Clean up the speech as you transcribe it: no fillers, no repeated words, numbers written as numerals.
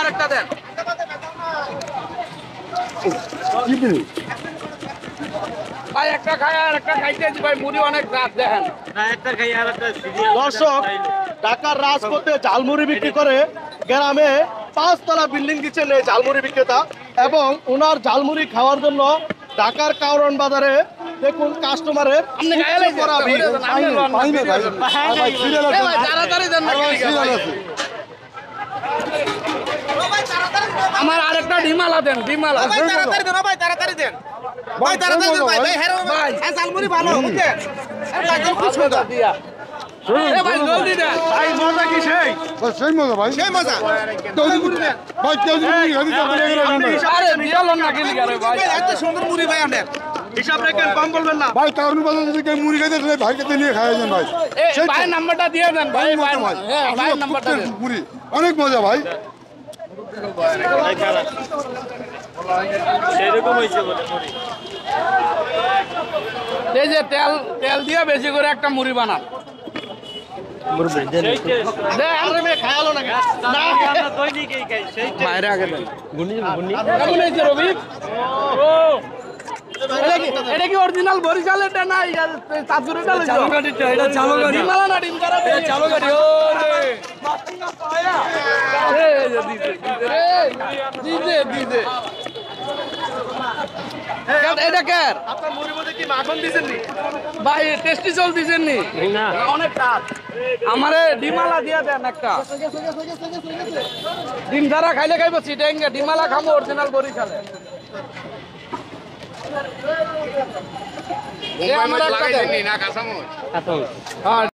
একটা দেন। ভাই একটা খাই আর একটা খাইতেছি ভাই, মুড়ি অনেক রাত দেখেন। দর্শক, ঢাকার রাজপথে ঝালমুড়ি বিক্রি করে গ্রামে 5 তলা বিল্ডিং দিচ্ছেন এই ঝালমুড়ি বিক্রেতা, এবং ওনার ঝালমুড়ি খাওয়ার জন্য ঢাকার কারওয়ান বাজারে দেখুন কাস্টমারের আমার আরেকটা ডিমালা দেন, ডিমালা তাড়াতাড়ি দেন ভাই, তাড়াতাড়ি দেন ভাই, তাড়াতাড়ি দেন ভাই, ভাই হেরো ভাই, ঝালমুড়ি ভালো বুঝছেন? একদম খুশ মজা দিয়া এ ভাই জলদি দেন ভাই মজা কি সেই সেই মজা ভাই, সেই মজা ভাই কেউ যদি আরে দিয়ালন না গেলি আরে ভাই। এত সুন্দর মুড়ি ভাই আপনার, হিসাব রাখেন, কম বলবেন না ভাই কারণ বাজার যদি কেউ মুড়ি খাইতে আসলে ভাই কাছে নিয়ে খাওয়া যান ভাই। এই ভাইয়ের নাম্বারটা দিয়ে দেন ভাই, ভাই হ্যাঁ ভাইয়ের নাম্বারটা দেন। মুড়ি অনেক মজা ভাই। এই যে তেল তেল দিয়ে বেশি করে একটা মুড়ি বানান। বাইরে আগে দেন। কেমন হয়েছে রবি? এটা কি অরিজিনাল বরিশালেরটা না চাঁদপুরেরটা লইছো? এটা চালো গাড়ি। ডিমালা না ডিমকারা? চালো গাড়ি। ওরে দিতে এটা কার? আপনার মুড়ির মধ্যে কি মাখন দিছেন নি ভাই টেস্টি চল দিছেন নি? না অনেক কাজ। আমারে ডিমালা দিয়া দেন একটা। ডিম ছাড়া খাইলে খাইব চিটাঙ্গা, ডিমালা খামো অরিজিনাল বরিশালে। আমার একটা দেন। না কাঁচামরিচ। হ্যাঁ